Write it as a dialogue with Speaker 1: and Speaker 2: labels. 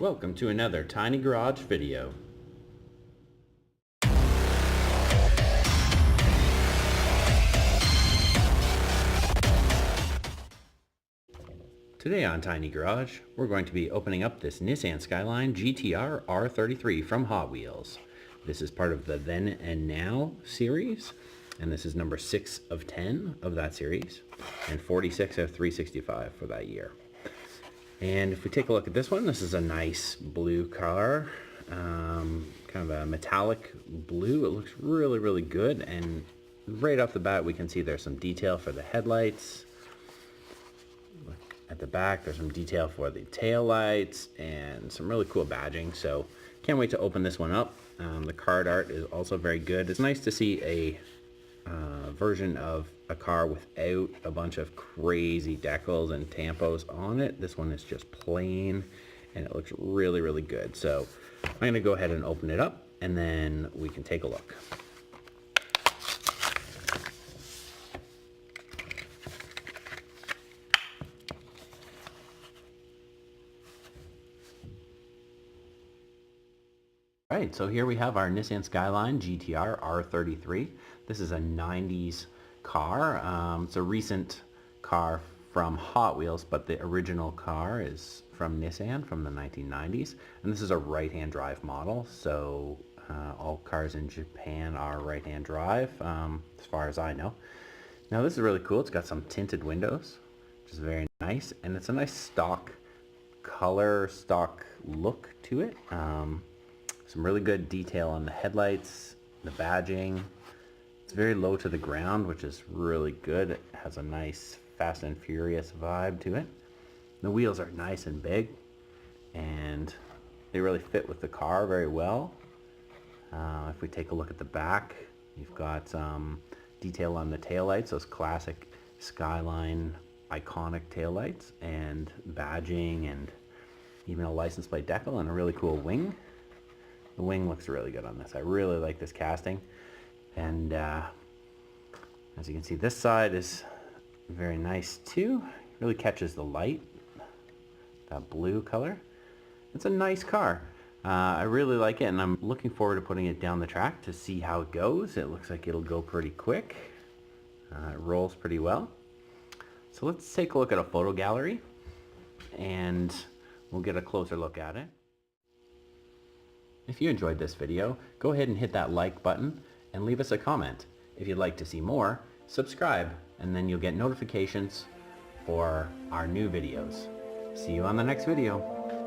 Speaker 1: Welcome to another Tiny Garage video. Today on Tiny Garage, we're going to be opening up this Nissan Skyline GT-R R33 from Hot Wheels. This is part of the Then and Now series, and this is number 6 of 10 of that series, and 46 of 365 for that year. And if we take a look at this one, this is a nice blue car, kind of a metallic blue. It looks really good, and right off the bat we can see there's some detail for the headlights. Look at the back, there's some detail for the tail lights and some really cool badging, so can't wait to open this one up. The card art is also very good. It's nice to see a version of a car without a bunch of crazy decals and tampos on it. This one is just plain and it looks really good. So I'm going to go ahead and open it up and then we can take a look. Alright, so here we have our Nissan Skyline GT-R R33. This is a 90s car. It's a recent car from Hot Wheels, but the original car is from Nissan from the 1990s. And this is a right-hand drive model, so all cars in Japan are right-hand drive, as far as I know. Now this is really cool. It's got some tinted windows, which is very nice, and it's a nice stock color, stock look to it. Some really good detail on the headlights, the badging. It's very low to the ground, which is really good. It has a nice Fast and Furious vibe to it. The wheels are nice and big, and they really fit with the car very well. If we take a look at the back, you've got detail on the taillights, those classic Skyline iconic taillights, and badging, and even a license plate decal, and a really cool wing. The wing looks really good on this. I really like this casting. And as you can see, this side is very nice too. Really catches the light, that blue color. It's a nice car. I really like it, and I'm looking forward to putting it down the track to see how it goes. It looks like it'll go pretty quick. It rolls pretty well. So let's take a look at a photo gallery and we'll get a closer look at it. If you enjoyed this video, go ahead and hit that like button and leave us a comment. If you'd like to see more, subscribe, and then you'll get notifications for our new videos. See you on the next video.